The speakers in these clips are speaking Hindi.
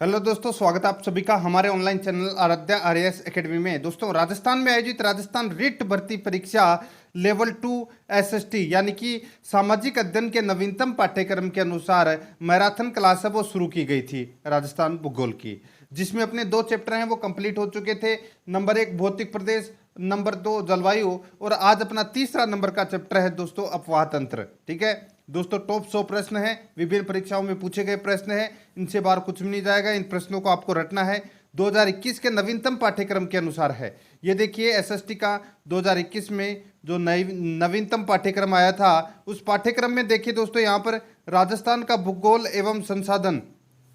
हेलो दोस्तों, स्वागत है आप सभी का हमारे online channel Aaradhya RAS academy में। दोस्तों, राजस्थान में आयोजित राजस्थान रिट भर्ती परीक्षा लेवल 2 एसएसटी यानी कि सामाजिक अध्ययन के नवीनतम पाठ्यक्रम के अनुसार मैराथन क्लास है वो शुरू की गई थी राजस्थान भूगोल की, जिसमें अपने 2 चैप्टर हैं वो कंप्लीट हो चुके थे। नंबर 1 भौतिक प्रदेश, नंबर 2 जलवायु, और आज अपना तीसरा नंबर का चैप्टर है दोस्तों अपवाह तंत्र। ठीक है दोस्तों, टॉप 100 प्रश्न हैं, विभिन्न परीक्षाओं में पूछे गए प्रश्न हैं, इनसे बाहर कुछ भी नहीं जाएगा। इन प्रश्नों को आपको रटना है। 2021 के नवीनतम पाठ्यक्रम के अनुसार है। ये देखिए एसएसटी का 2021 में जो नवीनतम पाठ्यक्रम आया था, उस पाठ्यक्रम में देखिए दोस्तों, यहाँ पर राजस्थान का भूगोल एवं संसाधन,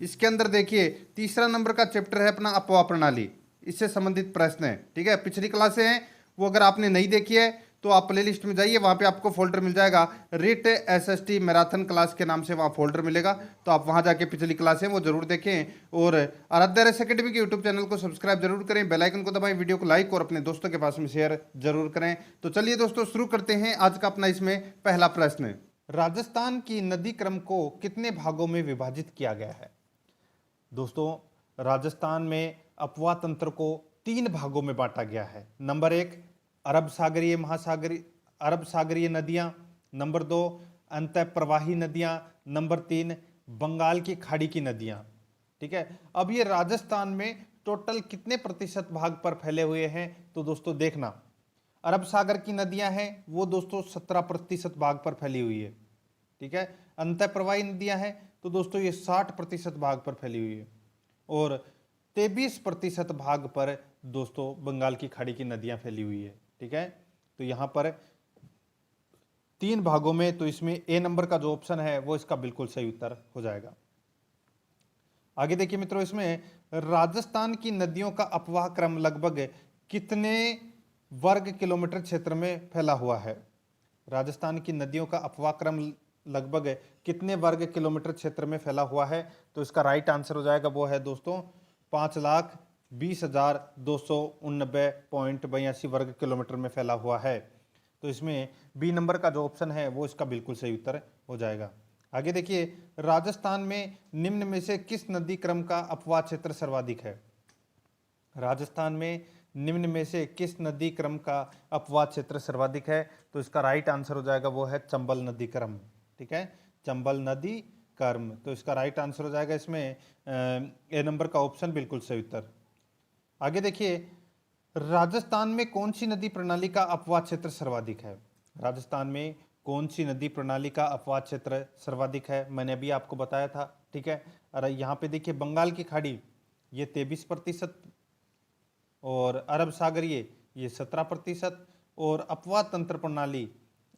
इसके अंदर देखिए तीसरा नंबर का चैप्टर है अपना अपवाह प्रणाली, इससे संबंधित प्रश्न है। ठीक है, पिछली क्लासें हैं वो अगर आपने नहीं देखी है तो आप प्ले लिस्ट में जाइए, वहाँ पे आपको फोल्डर मिल जाएगा, रिट एसएसटी मैराथन क्लास के नाम से वहाँ फोल्डर मिलेगा। तो आप वहाँ जाके पिछली क्लासें वो जरूर देखें, और आराध्या आरएएस एकेडमी के यूट्यूब चैनल को सब्सक्राइब जरूर करें, बेल आइकन को दबाएं, वीडियो को लाइक और अपने दोस्तों के पास में शेयर जरूर करें। तो चलिए दोस्तों, शुरू करते हैं आज का अपना इसमें पहला प्रश्न। राजस्थान की नदी क्रम को कितने भागों में विभाजित किया गया है? दोस्तों, राजस्थान में अपवाह तंत्र को 3 भागों में बांटा गया है। नंबर 1 अरब सागरीय नदियां, नंबर 2 अंतः प्रवाही नदियां, नंबर 3 बंगाल की खाड़ी की नदियां। ठीक है, अब ये राजस्थान में टोटल कितने प्रतिशत भाग पर फैले हुए हैं? तो दोस्तों देखना, अरब सागर की नदियां हैं वो दोस्तों 17% भाग पर फैली हुई है। ठीक है, अंतः प्रवाही नदियां हैं तो दोस्तों ये 60% भाग पर फैली हुई है, और 23% भाग पर दोस्तों बंगाल की खाड़ी की नदियां फैली हुई है। ठीक है, तो यहां पर 3 भागों में, तो इसमें ए नंबर का जो ऑप्शन है वो इसका बिल्कुल सही उत्तर हो जाएगा। आगे देखिए मित्रों, इसमें राजस्थान की नदियों का अपवाह क्रम लगभग कितने वर्ग किलोमीटर क्षेत्र में फैला हुआ है? राजस्थान की नदियों का अपवाह क्रम लगभग कितने वर्ग किलोमीटर क्षेत्र में फैला हुआ है? तो इसका राइट आंसर हो जाएगा वो है दोस्तों 5,20,289.82 वर्ग किलोमीटर में फैला हुआ है। तो इसमें बी नंबर का जो ऑप्शन है वो इसका बिल्कुल सही उत्तर हो जाएगा। आगे देखिए, राजस्थान में निम्न में से किस नदी क्रम का अपवाह क्षेत्र सर्वाधिक है? राजस्थान में निम्न में से किस नदी क्रम का अपवाह क्षेत्र सर्वाधिक है? तो इसका राइट आंसर हो जाएगा वो है चंबल नदी क्रम। ठीक है, चंबल नदी क्रम, तो इसका राइट आंसर हो जाएगा इसमें ए नंबर का ऑप्शन बिल्कुल सही उत्तर। आगे देखिए, राजस्थान में कौन सी नदी प्रणाली का अपवाह क्षेत्र सर्वाधिक है? राजस्थान में कौन सी नदी प्रणाली का अपवाह क्षेत्र सर्वाधिक है? मैंने अभी आपको बताया था। ठीक है, और यहाँ पे देखिए बंगाल की खाड़ी ये 23%, और अरब सागरीय ये 17%, और अपवाह तंत्र प्रणाली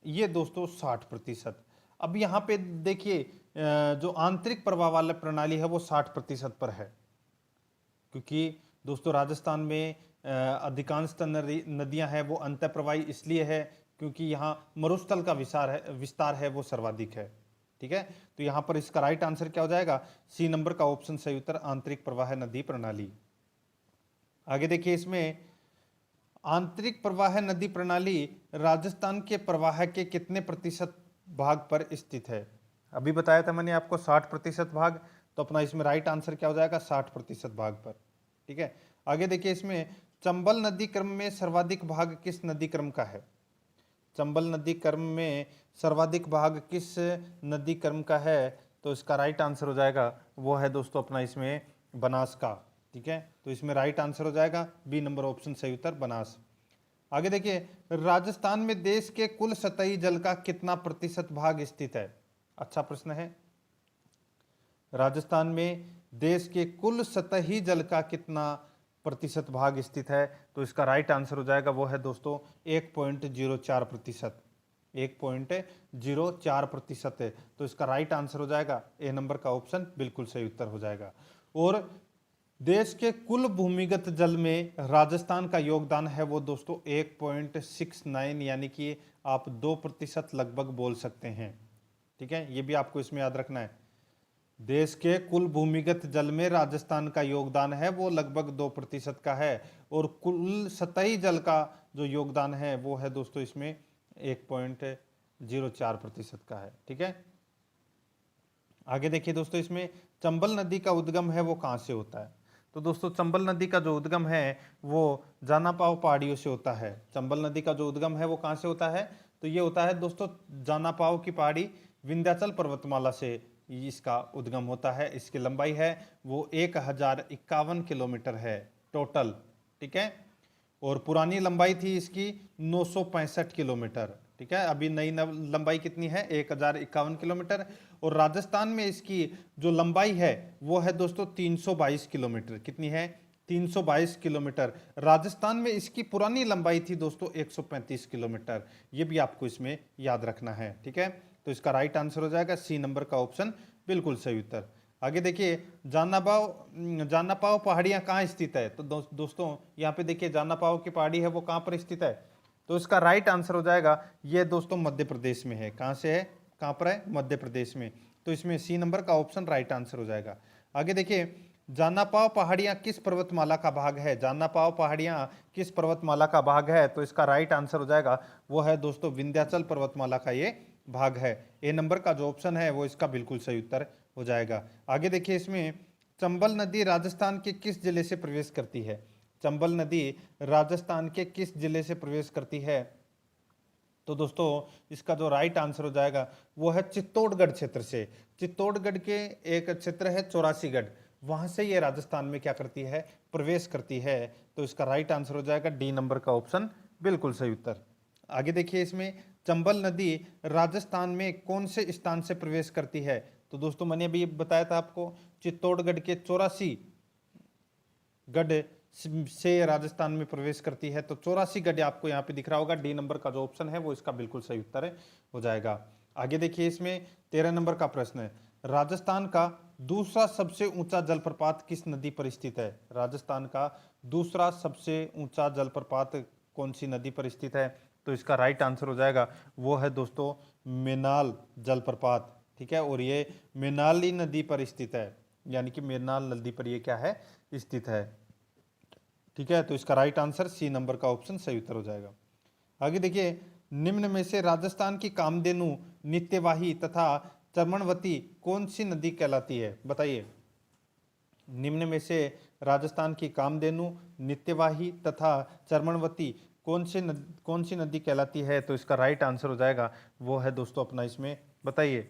ये दोस्तों 60%। अब यहाँ पे देखिए जो आंतरिक प्रवाह वाला प्रणाली है वो 60% पर है, क्योंकि दोस्तों राजस्थान में अधिकांश नदियां हैं वो अंतः प्रवाही इसलिए है क्योंकि यहाँ मरुस्थल का विस्तार है वो सर्वाधिक है। ठीक है, तो यहाँ पर इसका राइट आंसर क्या हो जाएगा? सी नंबर का ऑप्शन सही उत्तर, आंतरिक प्रवाह नदी प्रणाली। आगे देखिए, इसमें आंतरिक प्रवाह नदी प्रणाली राजस्थान के प्रवाह के कितने प्रतिशत भाग पर स्थित है? अभी बताया था मैंने आपको 60% भाग, तो अपना इसमें राइट आंसर क्या हो जाएगा? 60% भाग पर। ठीक है, आगे देखिए, इसमें चंबल नदी क्रम में सर्वाधिक भाग किस नदी क्रम का है? चंबल नदी क्रम में सर्वाधिक भाग किस नदी क्रम का है? तो इसका राइट आंसर हो जाएगा वो है दोस्तों अपना इसमें बनास का। ठीक है, तो इसमें राइट आंसर हो जाएगा बी नंबर ऑप्शन सही उत्तर, बनास। आगे देखिए, राजस्थान में देश के कुल सतही जल का कितना प्रतिशत भाग स्थित है? अच्छा प्रश्न है। राजस्थान में देश के कुल सतही जल का कितना प्रतिशत भाग स्थित है? तो इसका राइट आंसर हो जाएगा वो है दोस्तों 1.04%। 1.04% है, तो इसका राइट आंसर हो जाएगा ए नंबर का ऑप्शन बिल्कुल सही उत्तर हो जाएगा। और देश के कुल भूमिगत जल में राजस्थान का योगदान है वो दोस्तों 1.69, यानी कि आप 2% लगभग बोल सकते हैं। ठीक है, ये भी आपको इसमें याद रखना है। देश के कुल भूमिगत जल में राजस्थान का योगदान है वो लगभग 2% का है, और कुल सतही जल का जो योगदान है वो है दोस्तों इसमें 1.04% का है। ठीक है, आगे देखिए दोस्तों, इसमें चंबल नदी का उद्गम है वो कहाँ से होता है? तो दोस्तों चंबल नदी का जो उद्गम है वो जानापाव पहाड़ियों से होता है। चंबल नदी का जो उद्गम है वो कहाँ से होता है? तो ये होता है दोस्तों जानापाव की पहाड़ी विंध्याचल पर्वतमाला से इसका उद्गम होता है। इसकी लंबाई है वो 1051 किलोमीटर है टोटल, ठीक है। और पुरानी लंबाई थी इसकी 965 किलोमीटर, ठीक है। अभी नई लंबाई कितनी है? 1051 किलोमीटर। और राजस्थान में इसकी जो लंबाई है वो है दोस्तों 322 किलोमीटर। कितनी है? 322 किलोमीटर। राजस्थान में इसकी पुरानी लंबाई थी दोस्तों 135 किलोमीटर। ये भी आपको इसमें याद रखना है, ठीक है। तो इसका राइट आंसर हो जाएगा सी नंबर का ऑप्शन बिल्कुल सही उत्तर। आगे देखिए, जानापाव पहाड़ियां कहाँ स्थित है? तो दोस्तों यहाँ पे देखिए जानापाव की पहाड़ी है वो कहाँ पर स्थित है? तो इसका राइट आंसर हो जाएगा ये दोस्तों मध्य प्रदेश में है। कहाँ से है? कहाँ पर है? मध्य प्रदेश में। तो इसमें सी नंबर का ऑप्शन राइट आंसर हो जाएगा। आगे देखिए, जानापाव पहाड़ियां किस पर्वतमाला का भाग है? जानापाव पहाड़ियां किस पर्वतमाला का भाग है? तो इसका राइट आंसर हो जाएगा वो है दोस्तों विंध्याचल पर्वतमाला का ये भाग है। ए नंबर का जो ऑप्शन है वो इसका बिल्कुल सही उत्तर हो जाएगा। आगे देखिए, इसमें चंबल नदी राजस्थान के किस जिले से प्रवेश करती है? चंबल नदी राजस्थान के किस जिले से प्रवेश करती है? तो दोस्तों इसका जो राइट आंसर हो जाएगा वो है चित्तौड़गढ़ क्षेत्र से। चित्तौड़गढ़ के एक क्षेत्र है चौरासीगढ़, वहां से ये राजस्थान में क्या करती है? प्रवेश करती है। तो इसका राइट आंसर हो जाएगा डी नंबर का ऑप्शन बिल्कुल सही उत्तर। आगे देखिए, इसमें चंबल नदी राजस्थान में कौन से स्थान से प्रवेश करती है? तो दोस्तों मैंने अभी बताया था आपको, चित्तौड़गढ़ के 84 गढ़ से राजस्थान में प्रवेश करती है। तो 84 गढ़ आपको यहाँ पे दिख रहा होगा। डी नंबर का जो ऑप्शन है वो इसका बिल्कुल सही उत्तर है हो जाएगा। आगे देखिए, इसमें 13 नंबर का प्रश्न है, राजस्थान का दूसरा सबसे ऊंचा जलप्रपात किस नदी पर स्थित है? राजस्थान का दूसरा सबसे ऊंचा जलप्रपात कौन सी नदी पर स्थित है? तो इसका राइट आंसर हो जाएगा वो है दोस्तों मेनाल जलप्रपात, ठीक है। और ये मेनाली नदी पर स्थित है, यानी कि मेनाल नदी पर ये क्या है? स्थित है, ठीक है। तो इसका राइट आंसर सी नंबर का ऑप्शन सही उत्तर हो जाएगा। आगे देखिए, निम्न में से राजस्थान की कामधेनु, नित्यवाही तथा चर्मणवती कौन सी नदी कहलाती है? बताइए। निम्न में से राजस्थान की कामधेनु, नित्यवाही तथा चर्मणवती कौन सी नदी कहलाती है? तो इसका राइट आंसर हो जाएगा वो है दोस्तों अपना, इसमें बताइए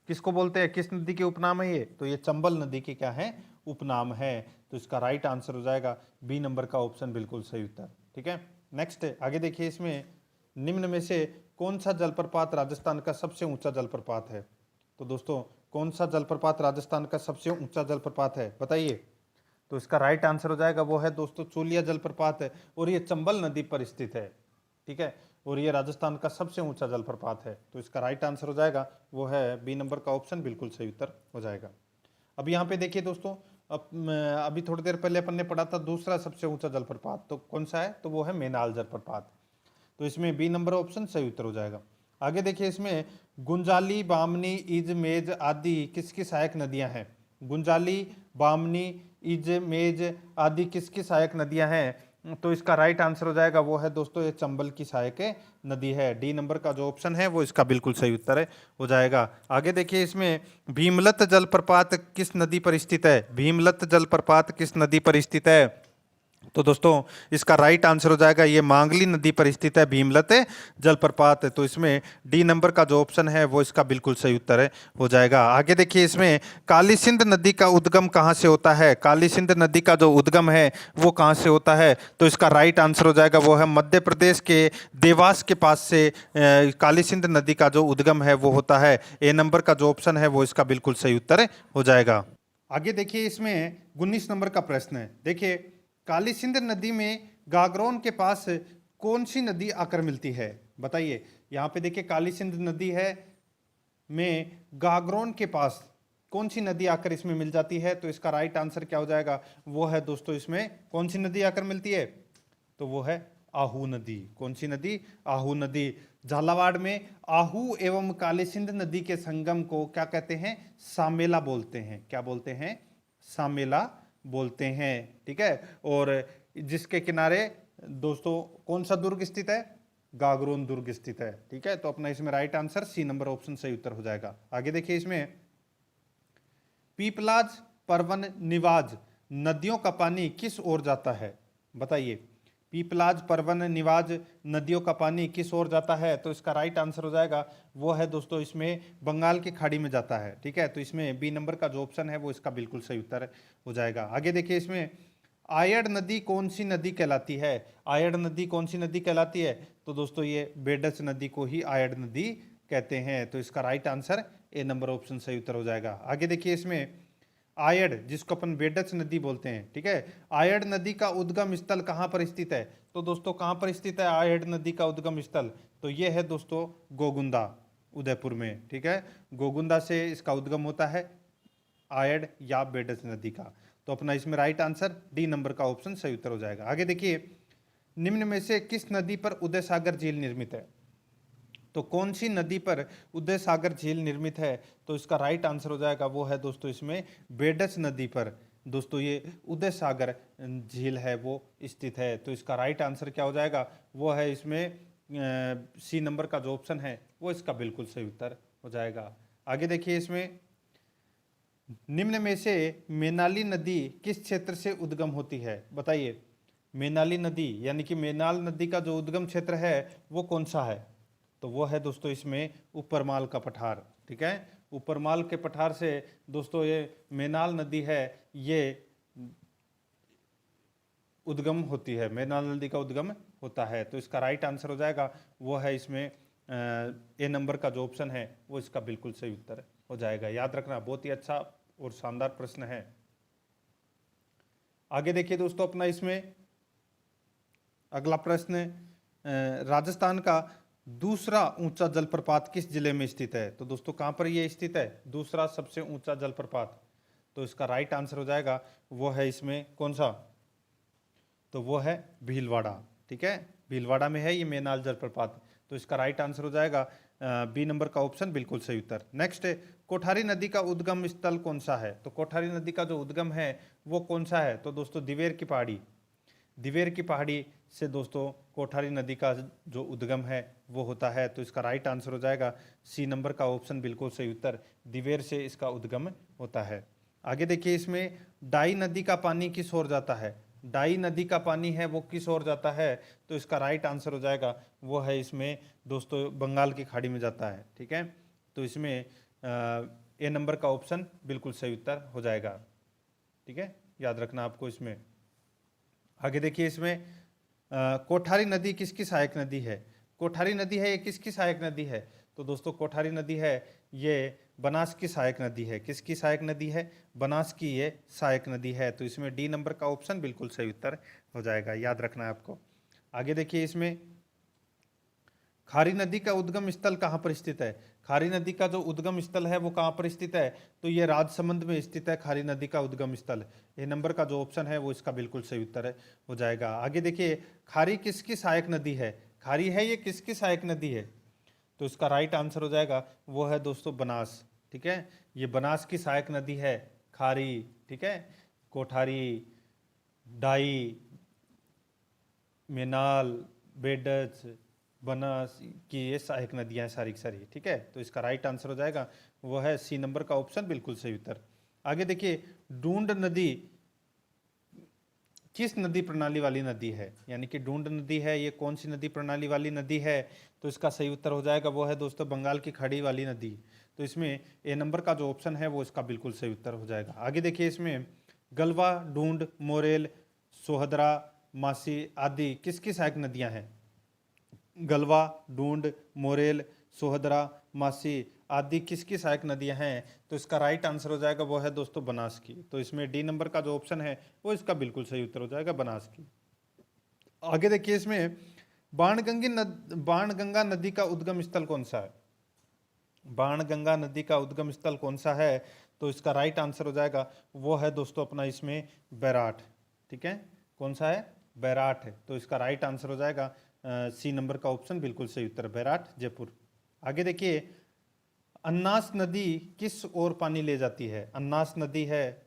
किसको बोलते हैं? किस नदी के उपनाम है ये? तो ये चंबल नदी के क्या है? उपनाम है। तो इसका राइट आंसर हो जाएगा बी नंबर का ऑप्शन बिल्कुल सही उत्तर, ठीक है। नेक्स्ट आगे देखिए, इसमें निम्न में से कौन सा जलप्रपात राजस्थान का सबसे ऊंचा जलप्रपात है? तो दोस्तों कौन सा जलप्रपात राजस्थान का सबसे ऊंचा जलप्रपात है? बताइए। तो इसका राइट आंसर हो जाएगा वो है दोस्तों चूलिया जलप्रपात है, और ये चंबल नदी पर स्थित है, ठीक है। और ये राजस्थान का सबसे ऊंचा जलप्रपात है। तो इसका राइट आंसर हो जाएगा वो है बी नंबर का ऑप्शन बिल्कुल सही उत्तर हो जाएगा। अब यहाँ पे देखिए दोस्तों, अभी थोड़ी देर पहले अपन ने पढ़ा था दूसरा सबसे ऊंचा जलप्रपात, तो कौन सा है? तो वो है मेनाल जलप्रपात। तो इसमें बी नंबर ऑप्शन सही उत्तर हो जाएगा। आगे देखिए, इसमें गुंजाली, बामनी, इज, मेज आदि किसकी सहायक नदियां हैं? गुंजाली, बामनी, इज, मेज आदि किसकी सहायक नदियां हैं? तो इसका राइट आंसर हो जाएगा वो है दोस्तों ये चंबल की सहायक नदी है। डी नंबर का जो ऑप्शन है वो इसका बिल्कुल सही उत्तर है हो जाएगा। आगे देखिए, इसमें भीमलत जलप्रपात किस नदी पर स्थित है? भीमलत जलप्रपात किस नदी पर स्थित है? तो दोस्तों इसका राइट आंसर हो जाएगा ये मांगली नदी पर स्थित है भीमलत जलप्रपात। तो इसमें डी नंबर का जो ऑप्शन है वो इसका बिल्कुल सही उत्तर है हो जाएगा। आगे देखिए, इसमें काली सिंध नदी का उद्गम कहाँ से होता है? काली सिंध नदी का जो उद्गम है वो कहाँ से होता है? तो इसका राइट आंसर हो जाएगा वो है मध्य प्रदेश के देवास के पास से काली सिंध नदी का जो उद्गम है वो होता है। ए नंबर का जो ऑप्शन है वो इसका बिल्कुल सही उत्तर हो जाएगा। आगे देखिए, इसमें 19 नंबर का प्रश्न है। देखिए, काली सिंध नदी में गागरोन के पास कौन सी नदी आकर मिलती है? बताइए। यहाँ पे देखिए काली सिंध नदी है में गागरोन के पास कौन सी नदी आकर इसमें मिल जाती है? तो इसका राइट आंसर क्या हो जाएगा वो है दोस्तों, इसमें कौन सी नदी आकर मिलती है? तो वो है आहू नदी। कौन सी नदी? आहू नदी। झालावाड़ में आहू एवं काली सिंध नदी के संगम को क्या कहते हैं? सामेला बोलते हैं। क्या बोलते हैं? सामेला बोलते हैं, ठीक है। और जिसके किनारे दोस्तों कौन सा दुर्ग स्थित है? गागरोन दुर्ग स्थित है, ठीक है। तो अपना इसमें right answer C number option सही उत्तर हो जाएगा। आगे देखिए, इसमें पीपलाज, परवन, निवाज नदियों का पानी किस ओर जाता है? बताइए, पीपलाज, परवन, निवाज नदियों का पानी किस ओर जाता है? तो इसका राइट आंसर हो जाएगा वो है दोस्तों इसमें बंगाल की खाड़ी में जाता है। ठीक है, तो इसमें बी नंबर का जो ऑप्शन है वो इसका बिल्कुल सही उत्तर हो जाएगा। आगे देखिए, इसमें आयड़ नदी कौन सी नदी कहलाती है? आयड़ नदी कौन सी नदी कहलाती है? तो दोस्तों ये बेडच नदी को ही आयड़ नदी कहते हैं। तो इसका right answer A number option सही उत्तर हो जाएगा। आगे देखिए, इसमें आयड़ जिसको अपन बेडच नदी बोलते हैं, ठीक है, आयड़ नदी का उद्गम स्थल कहाँ पर स्थित है? तो दोस्तों कहाँ पर स्थित है आयड़ नदी का उद्गम स्थल? तो ये है दोस्तों गोगुंदा, उदयपुर में। ठीक है, गोगुंदा से इसका उद्गम होता है आयड़ या बेडच नदी का। तो अपना इसमें राइट आंसर डी नंबर का ऑप्शन सही उत्तर हो जाएगा। आगे देखिए, निम्न में से किस नदी पर उदय सागर झील निर्मित है? तो कौन सी नदी पर उदय सागर झील निर्मित है? तो इसका राइट आंसर हो जाएगा वो है दोस्तों इसमें बेडच नदी पर दोस्तों ये उदय सागर झील है वो स्थित है। तो इसका राइट आंसर क्या हो जाएगा? वो है इसमें सी नंबर का जो ऑप्शन है वो इसका बिल्कुल सही उत्तर हो जाएगा। आगे देखिए, इसमें निम्न में से मैनाली नदी किस क्षेत्र से उद्गम होती है? बताइए, मैनाली नदी यानी कि मैनाल नदी का जो उद्गम क्षेत्र है वो कौन सा है? तो वो है दोस्तों इसमें ऊपरमाल का पठार। ठीक है, ऊपरमाल के पठार से दोस्तों ये मैनाल नदी है ये उद्गम होती है, मैनाल नदी का उद्गम होता है। तो इसका राइट आंसर हो जाएगा वो है इसमें ए नंबर का जो ऑप्शन है वो इसका बिल्कुल सही उत्तर हो जाएगा। याद रखना, बहुत ही अच्छा और शानदार प्रश्न है। आगे देखिए दोस्तों, अपना इसमें अगला प्रश्न, राजस्थान का दूसरा ऊंचा जलप्रपात किस जिले में स्थित है? तो दोस्तों कहां पर यह स्थित है दूसरा सबसे ऊंचा जलप्रपात? तो इसका राइट आंसर हो जाएगा वो है इसमें कौन सा? तो वो है भीलवाड़ा। ठीक है, भीलवाड़ा में है ये मैनाल जलप्रपात। तो इसका राइट आंसर हो जाएगा बी नंबर का ऑप्शन बिल्कुल सही उत्तर। नेक्स्ट है, कोठारी नदी का उद्गम स्थल कौन सा है? तो कोठारी नदी का जो उद्गम है वो कौन सा है? तो दोस्तों दिवेर की पहाड़ी, दिवेर की पहाड़ी से दोस्तों कोठारी नदी का जो उद्गम है वो होता है। तो इसका राइट आंसर हो जाएगा सी नंबर का ऑप्शन बिल्कुल सही उत्तर, दिवेर से इसका उद्गम होता है। आगे देखिए, इसमें डाई नदी का पानी किस ओर जाता है? डाई नदी का पानी है वो किस ओर जाता है? तो इसका राइट आंसर हो जाएगा वो है इसमें दोस्तों बंगाल की खाड़ी में जाता है। ठीक है, तो इसमें ए नंबर का ऑप्शन बिल्कुल सही उत्तर हो जाएगा। ठीक है, याद रखना आपको इसमें। आगे देखिए, इसमें कोठारी नदी किसकी सहायक नदी है? कोठारी नदी है ये किसकी सहायक नदी है? तो दोस्तों कोठारी नदी है ये बनास की सहायक नदी है। किसकी सहायक नदी है? बनास की ये सहायक नदी है। तो इसमें डी नंबर का ऑप्शन बिल्कुल सही उत्तर हो जाएगा, याद रखना है आपको। आगे देखिए, इसमें खारी नदी का उद्गम स्थल कहाँ पर स्थित है? खारी नदी का जो उद्गम स्थल है वो कहाँ पर स्थित है? तो ये राजसमंद में स्थित है खारी नदी का उद्गम स्थल। ए नंबर का जो ऑप्शन है वो इसका बिल्कुल सही उत्तर हो जाएगा। आगे देखिए, खारी किसकी सहायक नदी है? खारी है ये किसकी सहायक नदी है? तो इसका राइट आंसर हो जाएगा वो है दोस्तों बनास। ठीक है, ये बनास की सहायक नदी है खारी। ठीक है, कोठारी, डाई, मेनाल, बेडच, बनास की ये सहायक नदियां हैं सारी की सारी। ठीक है, तो इसका राइट आंसर हो जाएगा वो है सी नंबर का ऑप्शन बिल्कुल सही उत्तर। आगे देखिए, डूंड नदी किस नदी प्रणाली वाली नदी है? यानी कि डूंड नदी है ये कौन सी नदी प्रणाली वाली नदी है? तो इसका सही उत्तर हो जाएगा वो है दोस्तों बंगाल की खाड़ी वाली नदी। तो इसमें ए नंबर का जो ऑप्शन है वो इसका बिल्कुल सही उत्तर हो जाएगा। आगे देखिए, इसमें गलवा, डूंड, मोरेल, सोहदरा, मासी आदि किसकी सहायक नदियां हैं? गलवा, डूंड, मोरेल, सोहदरा, मासी आदि किसकी सहायक नदियां हैं? तो इसका राइट आंसर हो जाएगा वो है दोस्तों बनास की। तो इसमें डी नंबर का जो ऑप्शन है वो इसका बिल्कुल सही उत्तर हो जाएगा, बनास की। आगे देखिए, इसमें बाणगंगा नदी का उद्गम स्थल कौन सा है? बाणगंगा नदी का उद्गम स्थल कौन सा है? तो इसका राइट आंसर हो जाएगा वो है दोस्तों अपना इसमें बैराठ। ठीक है, कौन सा है? बैराठ है। तो इसका राइट आंसर हो जाएगा सी नंबर का ऑप्शन बिल्कुल सही उत्तर, बैराठ, जयपुर। आगे देखिए, अन्नास नदी किस ओर पानी ले जाती है? अन्नास नदी है,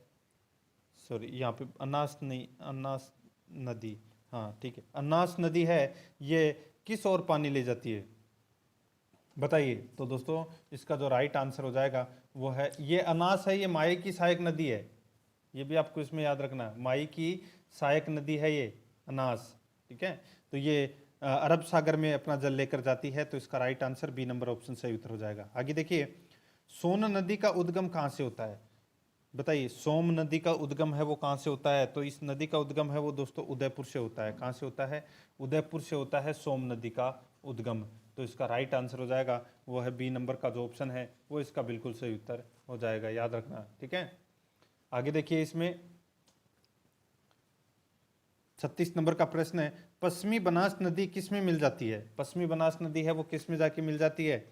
सॉरी यहाँ पे अन्नास नहीं, अन्नास नदी, हाँ ठीक है, अन्नास नदी है ये किस ओर पानी ले जाती है? बताइए। तो दोस्तों इसका जो राइट आंसर हो जाएगा वो है ये अनास है, ये माई की सहायक नदी है, ये भी आपको इसमें याद रखना, माई की सहायक नदी है ये अनास। ठीक है, तो ये अरब सागर में अपना जल लेकर जाती है, तो इसका right answer B number option सही उत्तर हो जाएगा। आगे देखिए, सोन नदी का उद्गम कहाँ से होता है? बताइए, सोम नदी का उद्गम है वो कहाँ से होता है? तो इस नदी का उद्गम है वो दोस्तों उदयपुर से होता है। कहाँ से होता है? उदयपुर से होता है सोम नदी का उद्गम। तो इसका राइट आंसर हो जाएगा वो है बी नंबर का जो ऑप्शन है वो इसका बिल्कुल सही उत्तर हो जाएगा, याद रखना। ठीक है, आगे देखिए, इसमें 36 नंबर का प्रश्न है, पश्चिमी बनास नदी किस में मिल जाती है? पश्चिमी बनास नदी है वो किस में जाके मिल जाती है?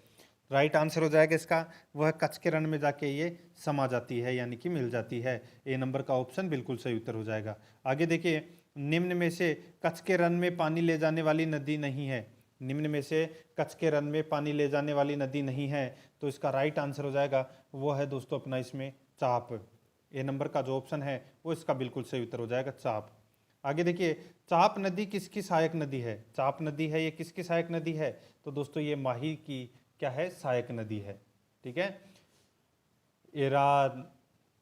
राइट आंसर हो जाएगा इसका वह कच्छ के रण में जाके ये समा जाती है, यानी कि मिल जाती है। ए नंबर का ऑप्शन बिल्कुल सही उत्तर हो जाएगा। आगे देखिए, निम्न में से कच्छ के रण में पानी ले जाने वाली नदी नहीं है। निम्न में से कच्छ के रण में पानी ले जाने वाली नदी नहीं है, तो इसका राइट आंसर हो जाएगा वो है दोस्तों अपना इसमें चाप। ए नंबर का जो ऑप्शन है वो इसका बिल्कुल सही उत्तर हो जाएगा चाप। आगे देखिए, चाप नदी किसकी सहायक नदी है? चाप नदी है ये किसकी सहायक नदी है? तो दोस्तों ये माही की क्या है? सहायक नदी है। ठीक है, एरा,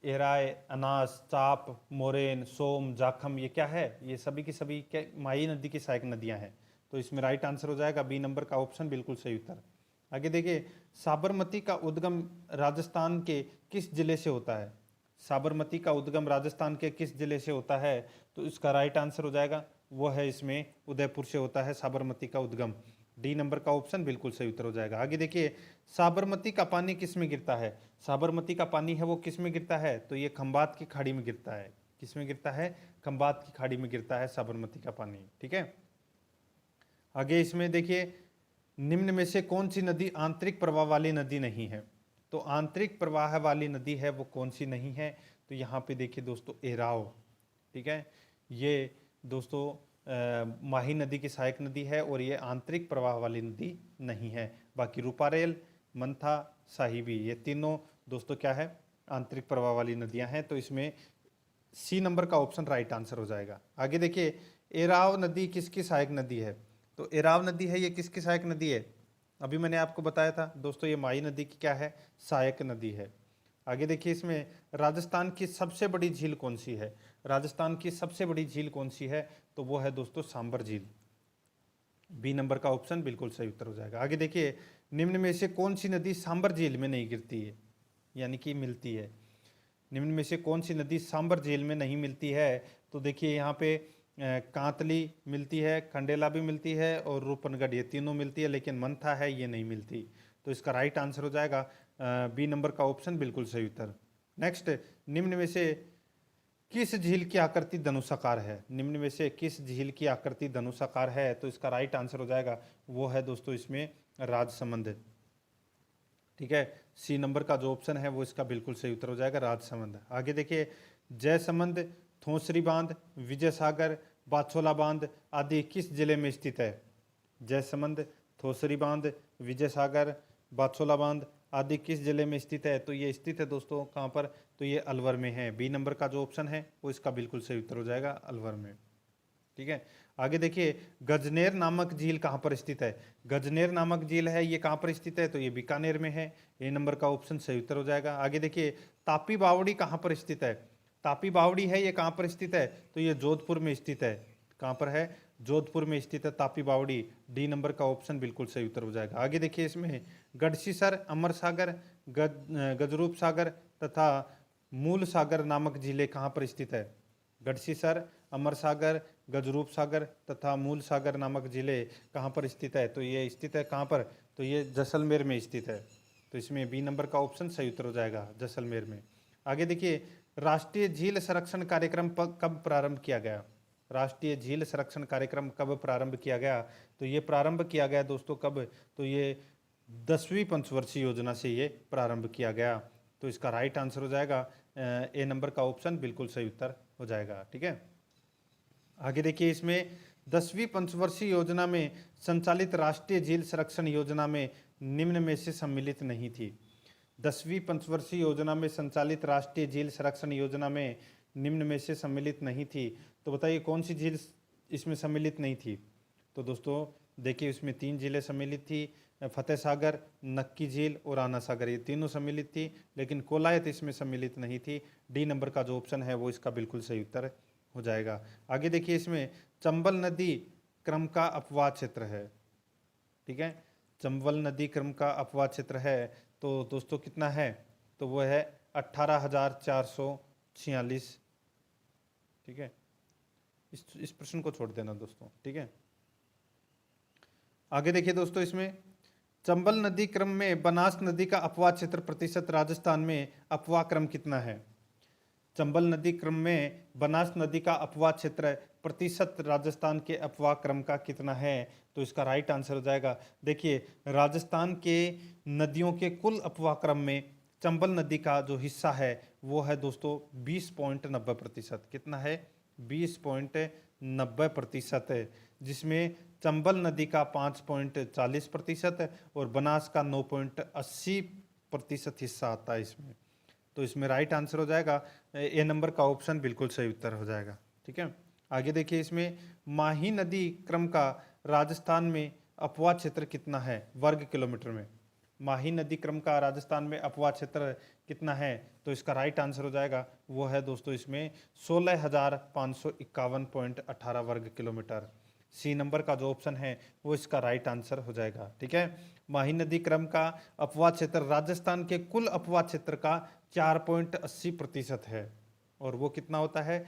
एराय, अनास, चाप, मोरेन, सोम, जाखम, ये क्या है? ये सभी की सभी क्या माही नदी की सहायक नदियां हैं। तो इसमें राइट आंसर हो जाएगा बी नंबर का ऑप्शन बिल्कुल सही उत्तर। आगे देखिए, साबरमती का उद्गम राजस्थान के किस जिले से होता है? साबरमती का उद्गम राजस्थान के किस जिले से होता है? तो इसका राइट आंसर हो जाएगा वो है इसमें उदयपुर से होता है साबरमती का उद्गम। डी नंबर का ऑप्शन बिल्कुल सही उत्तर हो जाएगा। आगे देखिए, साबरमती का पानी किस में गिरता है? साबरमती का पानी है वो किस में गिरता है? तो ये खंबात की खाड़ी में गिरता है। किस में गिरता है? खंबात की खाड़ी में गिरता है साबरमती का पानी। ठीक है, आगे इसमें देखिए, निम्न में से कौन सी नदी आंतरिक प्रवाह वाली नदी नहीं है? तो आंतरिक प्रवाह वाली नदी है वो कौन सी नहीं है? तो यहाँ पे देखिए दोस्तों, एराव। ठीक है, ये दोस्तों माही नदी की सहायक नदी है और ये आंतरिक प्रवाह वाली नदी नहीं है। बाकी रूपारेल, मंथा, साहिबी, ये तीनों दोस्तों क्या है? आंतरिक प्रवाह वाली नदियां हैं। तो इसमें सी नंबर का ऑप्शन राइट आंसर हो जाएगा। आगे देखिए, एराव नदी किसकी सहायक नदी है? तो एराव नदी है ये किसकी सहायक नदी है? अभी मैंने आपको बताया था दोस्तों, ये माही नदी की क्या है? सहायक नदी है। आगे देखिए, इसमें राजस्थान की सबसे बड़ी झील कौन सी है? राजस्थान की सबसे बड़ी झील कौन सी है? तो वो है दोस्तों सांबर झील। बी नंबर का ऑप्शन बिल्कुल सही उत्तर हो जाएगा। आगे देखिए, निम्न में से कौन सी नदी सांबर झील में नहीं गिरती है, यानी कि मिलती है? निम्न में से कौन सी नदी सांबर झील में नहीं मिलती है? तो देखिए यहाँ पे कांतली मिलती है, खंडेला भी मिलती है और रूपनगढ़, ये तीनों मिलती है, लेकिन मंथा है ये नहीं मिलती। तो इसका राइट आंसर हो जाएगा बी नंबर का ऑप्शन बिल्कुल सही उत्तर। नेक्स्ट, निम्न में से किस झील की आकृति धनुषाकार है? निम्न में से किस झील की आकृति धनुषाकार है? तो इसका राइट आंसर हो जाएगा वो है दोस्तों इसमें राजसमंद। ठीक है, सी नंबर का जो ऑप्शन है वो इसका बिल्कुल सही उत्तर हो जाएगा राजसमंद। आगे देखिए, जयसमंद, थोसरी बांध, विजय सागर, बाछोला बांध आदि किस जिले में स्थित है? जयसमंद, थोसरी बांध, विजय सागर, बाछोला बांध आदि किस जिले में स्थित है? तो ये स्थित है दोस्तों कहाँ पर? तो ये अलवर में है। बी नंबर का जो ऑप्शन है वो इसका बिल्कुल सही उत्तर हो जाएगा अलवर में। ठीक है, आगे देखिए, गजनेर नामक झील कहाँ पर स्थित है? गजनेर नामक झील है ये कहाँ पर स्थित है? तो ये बीकानेर में है। ए नंबर का ऑप्शन सही उत्तर हो जाएगा। आगे देखिए, तापी बावड़ी कहाँ पर स्थित है? तापी बावड़ी है ये कहाँ पर स्थित है? तो ये जोधपुर में स्थित है। कहाँ पर है? जोधपुर में स्थित है तापी बावड़ी। डी नंबर का ऑप्शन बिल्कुल सही उत्तर हो जाएगा। आगे देखिए, इसमें गढ़सीसर, अमर सागर, गजरूप सागर तथा मूल सागर नामक झीलें कहाँ पर स्थित है? गढ़सीसर, अमर सागर, गजरूप सागर तथा मूल सागर नामक जिले कहाँ पर स्थित है? तो ये स्थित है कहाँ पर? तो ये जैसलमेर में स्थित है। तो इसमें बी नंबर का ऑप्शन सही उत्तर हो जाएगा जैसलमेर में। आगे देखिए, राष्ट्रीय झील संरक्षण कार्यक्रम कब प्रारंभ किया गया? राष्ट्रीय झील संरक्षण कार्यक्रम कब प्रारंभ किया गया? तो ये प्रारंभ किया गया दोस्तों कब? तो ये 10वीं पंचवर्षीय योजना से ये प्रारंभ किया गया। तो इसका राइट आंसर हो जाएगा ए नंबर का ऑप्शन बिल्कुल सही उत्तर हो जाएगा। ठीक है, आगे देखिए, इसमें 10वीं पंचवर्षीय योजना में संचालित राष्ट्रीय झील संरक्षण योजना में निम्न में से सम्मिलित नहीं थी। 10वीं पंचवर्षीय योजना में संचालित राष्ट्रीय झील संरक्षण योजना में निम्न में से सम्मिलित नहीं थी। तो बताइए कौन सी झील इसमें सम्मिलित नहीं थी? तो दोस्तों देखिए, इसमें 3 जिले सम्मिलित थी, फतेह सागर, नक्की झील और आना सागर, ये तीनों सम्मिलित थी, लेकिन कोलायत इसमें सम्मिलित नहीं थी। डी नंबर का जो ऑप्शन है वो इसका बिल्कुल सही उत्तर हो जाएगा। आगे देखिए, इसमें चंबल नदी क्रम का अपवाद क्षेत्र है। ठीक है, चंबल नदी क्रम का अपवाद क्षेत्र है तो दोस्तों कितना है, तो वो है 18,446। ठीक है, इस प्रश्न को छोड़ देना दोस्तों। ठीक है, आगे देखिए दोस्तों, इसमें चंबल नदी क्रम में बनास नदी का अपवाद क्षेत्र प्रतिशत राजस्थान में अपवाह क्रम कितना है। चंबल नदी क्रम में बनास नदी का अपवाह क्षेत्र प्रतिशत राजस्थान के अपवाह क्रम का कितना है, तो इसका राइट आंसर हो जाएगा। देखिए, राजस्थान के नदियों के कुल अपवाह क्रम में चंबल नदी का जो हिस्सा है वो है दोस्तों 20.90%। कितना है, 20.90% है, जिसमें चंबल नदी का 5.40% और बनास का 9.80% हिस्सा आता है इसमें। तो इसमें राइट आंसर हो जाएगा ए नंबर का ऑप्शन बिल्कुल सही उत्तर हो जाएगा। ठीक है, आगे देखिए, इसमें माही नदी क्रम का राजस्थान में अपवाह क्षेत्र कितना है वर्ग किलोमीटर में। माही नदी क्रम का राजस्थान में अपवाह क्षेत्र कितना है, तो इसका राइट आंसर हो जाएगा वो है दोस्तों इसमें 16,551.18 वर्ग किलोमीटर। सी नंबर का जो ऑप्शन है वो इसका राइट आंसर हो जाएगा। ठीक है, माही नदी क्रम का अपवाह क्षेत्र राजस्थान के कुल अपवाह क्षेत्र का 4.80% है, और वो कितना होता है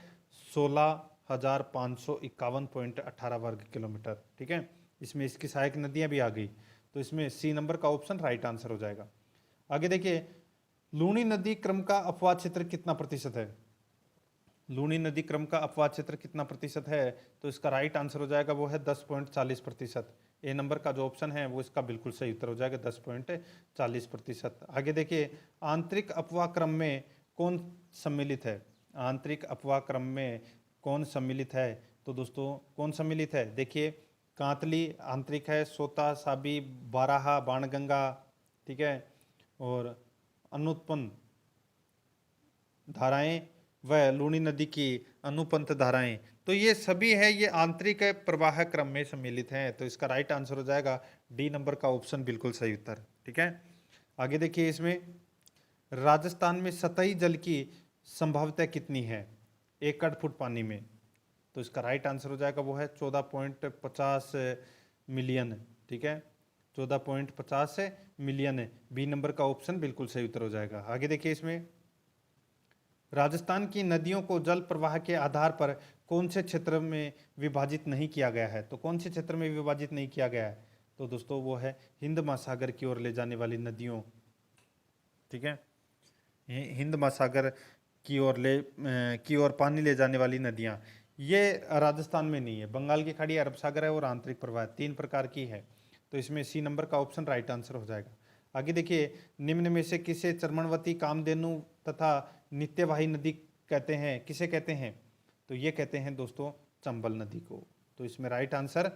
16,551.18 वर्ग किलोमीटर। ठीक है, इसमें इसकी सहायक नदियां भी आ गई, तो इसमें सी नंबर का ऑप्शन राइट आंसर हो जाएगा। आगे देखिए, लूणी नदी क्रम का अपवाह क्षेत्र कितना प्रतिशत है। लूणी नदी क्रम का अपवाह क्षेत्र कितना प्रतिशत है, तो इसका राइट आंसर हो जाएगा वो है 10.40%। ए नंबर का जो ऑप्शन है वो इसका बिल्कुल सही उत्तर हो जाएगा 10.40%। आगे देखिए, आंतरिक अपवाह क्रम में कौन सम्मिलित है। आंतरिक अपवाह क्रम में कौन सम्मिलित है, तो दोस्तों कौन सम्मिलित है, देखिए कांतली आंतरिक है, सोता, साबी, बाराहा, बाणगंगा। ठीक है, और अनुत्पन्न धाराएं व लूणी नदी की अनुपंथ धाराएं, तो ये सभी है ये आंतरिक प्रवाह क्रम में सम्मिलित हैं। तो इसका राइट आंसर हो जाएगा डी नंबर का ऑप्शन बिल्कुल सही उत्तर। ठीक है, आगे देखिए, इसमें राजस्थान में सतही जल की संभाव्यता कितनी है 1 कट फुट पानी में, तो इसका राइट आंसर हो जाएगा वो है 14.50 मिलियन। ठीक है, 14.50 मिलियन, बी नंबर का ऑप्शन बिल्कुल सही उत्तर हो जाएगा। आगे देखिए, इसमें राजस्थान की नदियों को जल प्रवाह के आधार पर कौन से क्षेत्र में विभाजित नहीं किया गया है, तो कौन से क्षेत्र में विभाजित नहीं किया गया है, तो दोस्तों वो है हिंद महासागर की ओर ले जाने वाली नदियों। ठीक है, हिंद महासागर की ओर पानी ले जाने वाली नदियां, ये राजस्थान में नहीं है। बंगाल की खाड़ी, अरब सागर है और आंतरिक प्रवाह, 3 प्रकार की है। तो इसमें सी नंबर का ऑप्शन राइट आंसर हो जाएगा। आगे देखिए, निम्न में से किसे चर्मणवती, कामधेनु तथा नित्यवाही नदी कहते हैं, किसे कहते हैं, तो ये कहते हैं दोस्तों चंबल नदी को। तो इसमें राइट आंसर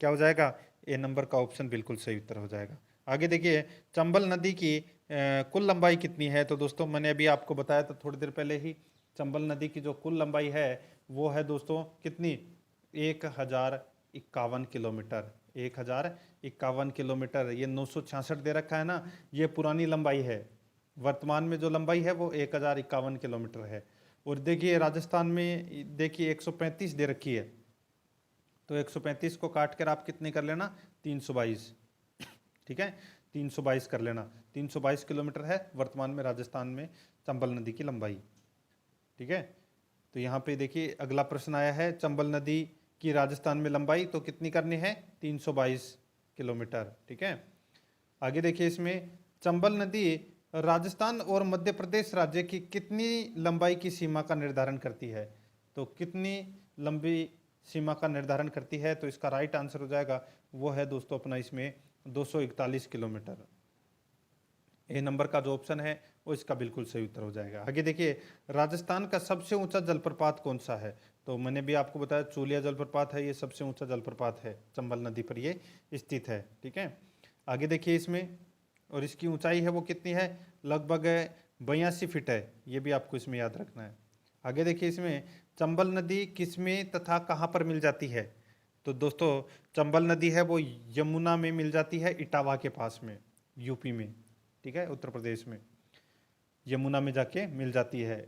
क्या हो जाएगा, ए नंबर का ऑप्शन बिल्कुल सही उत्तर हो जाएगा। आगे देखिए, चंबल नदी की कुल लंबाई कितनी है, तो दोस्तों मैंने अभी आपको बताया था थोड़ी देर पहले ही, चंबल नदी की जो कुल लंबाई है वो है दोस्तों कितनी, 1051 किलोमीटर। 1051 किलोमीटर, ये 966 दे रखा है ना, ये पुरानी लंबाई है। वर्तमान में जो लंबाई है वो 1051 किलोमीटर है। और देखिए, राजस्थान में देखिए 135 दे रखी है, तो 135 को काट कर आप कितने कर लेना, 322। ठीक है, 322 कर लेना, 322 किलोमीटर है वर्तमान में राजस्थान में चंबल नदी की लंबाई। ठीक है, तो यहाँ पे देखिए अगला प्रश्न आया है, चंबल नदी की राजस्थान में लंबाई तो कितनी करनी है, 322 किलोमीटर। ठीक है, आगे देखिए, इसमें चंबल नदी राजस्थान और मध्य प्रदेश राज्य की कितनी लंबाई की सीमा का निर्धारण करती है, तो कितनी लंबी सीमा का निर्धारण करती है, तो इसका राइट आंसर हो जाएगा वो है दोस्तों अपना इसमें 241 किलोमीटर। ए नंबर का जो ऑप्शन है वो इसका बिल्कुल सही उत्तर हो जाएगा। आगे देखिए, राजस्थान का सबसे ऊंचा जलप्रपात कौन सा है, तो मैंने भी आपको बताया चूलिया जलप्रपात है, ये सबसे ऊंचा जलप्रपात है, चंबल नदी पर ये स्थित है। ठीक है, आगे देखिए, इसमें और इसकी ऊंचाई है वो कितनी है, लगभग 82 फीट है, ये भी आपको इसमें याद रखना है। आगे देखिए, इसमें चंबल नदी किसमें तथा कहाँ पर मिल जाती है, तो दोस्तों चंबल नदी है वो यमुना में मिल जाती है, इटावा के पास में, यूपी में, ठीक है, उत्तर प्रदेश में यमुना में जाके मिल जाती है।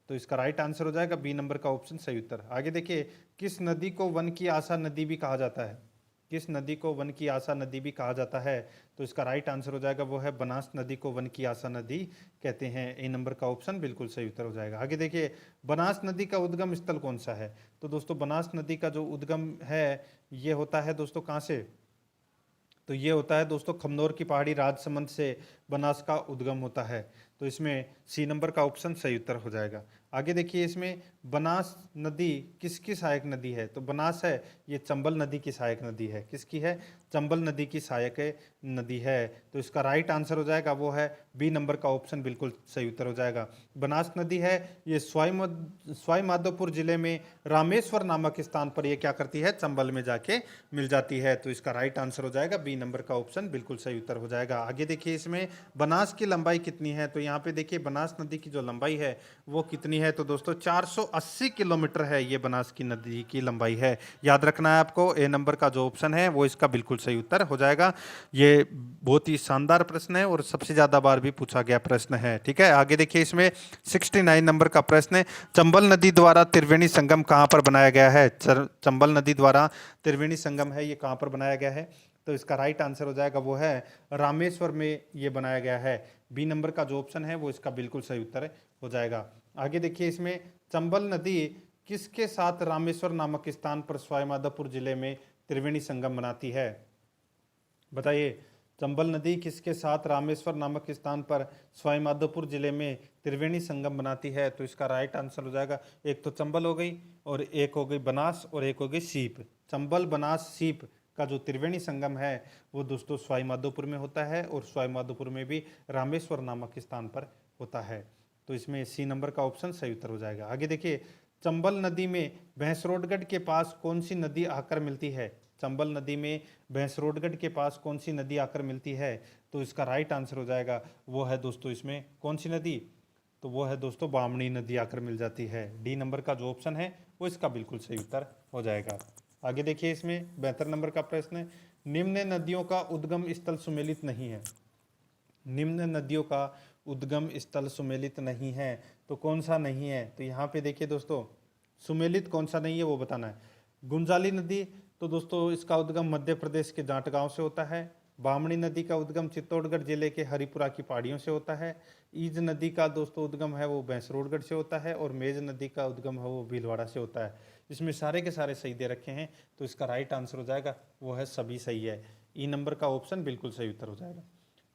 तो इसका राइट आंसर हो जाएगा बी नंबर का ऑप्शन सही उत्तर। आगे देखिए, किस नदी को वन की आशा नदी भी कहा जाता है? किस नदी को वन की आशा नदी भी कहा जाता है? तो इसका राइट आंसर हो जाएगा वो है बनास नदी को वन की आशा नदी कहते हैं। ए नंबर का ऑप्शन बिल्कुल सही उत्तर हो जाएगा। आगे देखिए, बनास नदी का उद्गम स्थल कौन सा है? तो दोस्तों बनास नदी का जो उद्गम है ये होता है दोस्तों कहाँ से? तो ये होता है दोस्तों खमनोर की पहाड़ी राजसमंद से बनास का उद्गम होता है। तो इसमें सी नंबर का ऑप्शन सही उत्तर हो जाएगा। आगे देखिए, इसमें बनास नदी किसकी सहायक नदी है? तो बनास है ये चंबल नदी की सहायक नदी है। किसकी है? चंबल नदी की सहायक नदी है। तो इसका राइट आंसर हो जाएगा वो है बी नंबर का ऑप्शन बिल्कुल सही उत्तर हो जाएगा। बनास नदी है ये सवाई माधोपुर जिले में रामेश्वर नामक स्थान पर ये क्या करती है? चंबल में जाके मिल जाती है। तो इसका राइट आंसर हो जाएगा बी नंबर का ऑप्शन बिल्कुल सही उत्तर हो जाएगा। आगे देखिए, इसमें बनास की लंबाई कितनी है? तो यहाँ पे देखिए बनास नदी की जो लंबाई है वो कितनी है? तो दोस्तों 480 किलोमीटर है ये बनास की नदी की लंबाई है। याद रखना है आपको, ए नंबर का जो ऑप्शन है वो इसका बिल्कुल सही उत्तर हो जाएगा। ये बहुत ही शानदार प्रश्न है और सबसे ज्यादा बार भी पूछा गया प्रश्न है, ठीक है। आगे देखिए, इसमें 69 नंबर का प्रश्न है, चंबल नदी द्वारा त्रिवेणी संगम कहाँ पर बनाया गया है? चंबल नदी द्वारा त्रिवेणी संगम है ये कहाँ पर बनाया गया है? तो इसका राइट आंसर हो जाएगा वो है रामेश्वर में ये बनाया गया है। बी नंबर का जो ऑप्शन है वो इसका बिल्कुल सही उत्तर हो जाएगा। आगे देखिए, इसमें चंबल नदी किसके साथ रामेश्वर नामक स्थान पर सवाईमाधोपुर जिले में त्रिवेणी संगम बनाती है? बताइए, चंबल नदी किसके साथ रामेश्वर नामक स्थान पर सवाईमाधोपुर जिले में त्रिवेणी संगम बनाती है? तो इसका राइट आंसर हो जाएगा, एक तो चंबल हो गई और एक हो गई बनास और एक हो गई सीप। चंबल बनास सीप का जो त्रिवेणी संगम है वो दोस्तों सवाईमाधोपुर में होता है और सवाईमाधोपुर में भी रामेश्वर नामक स्थान पर होता है। तो इसमें सी नंबर का ऑप्शन सही उत्तर हो जाएगा। आगे देखिए, चंबल नदी में भैंसरोडगढ़ के पास कौन सी नदी आकर मिलती है? चंबल नदी में भैंसरोडगढ़ के पास कौन सी नदी आकर मिलती है? तो इसका राइट आंसर हो जाएगा वो है दोस्तों, इसमें कौन सी नदी? तो वो है दोस्तों बामणी नदी आकर मिल जाती है। डी नंबर का जो ऑप्शन है वो इसका बिल्कुल सही उत्तर हो जाएगा। आगे देखिए, इसमें 72 नंबर का प्रश्न है, निम्न नदियों का उद्गम स्थल सुमेलित नहीं है। निम्न नदियों का उद्गम स्थल सुमेलित नहीं है, तो कौन सा नहीं है? तो यहाँ पे देखिए दोस्तों, सुमेलित कौन सा नहीं है वो बताना है। गुंजाली नदी, तो दोस्तों इसका उद्गम मध्य प्रदेश के जाट गांव से होता है। बामणी नदी का उद्गम चित्तौड़गढ़ जिले के हरिपुरा की पहाड़ियों से होता है। ईज नदी का दोस्तों उद्गम है वो भैंसरोडगढ़ से होता है और मेज नदी का उद्गम है वो भीलवाड़ा से होता है। इसमें सारे के सारे सही दे रखे हैं, तो इसका राइट आंसर हो जाएगा वो है सभी सही है। ई नंबर का ऑप्शन बिल्कुल सही उत्तर हो जाएगा।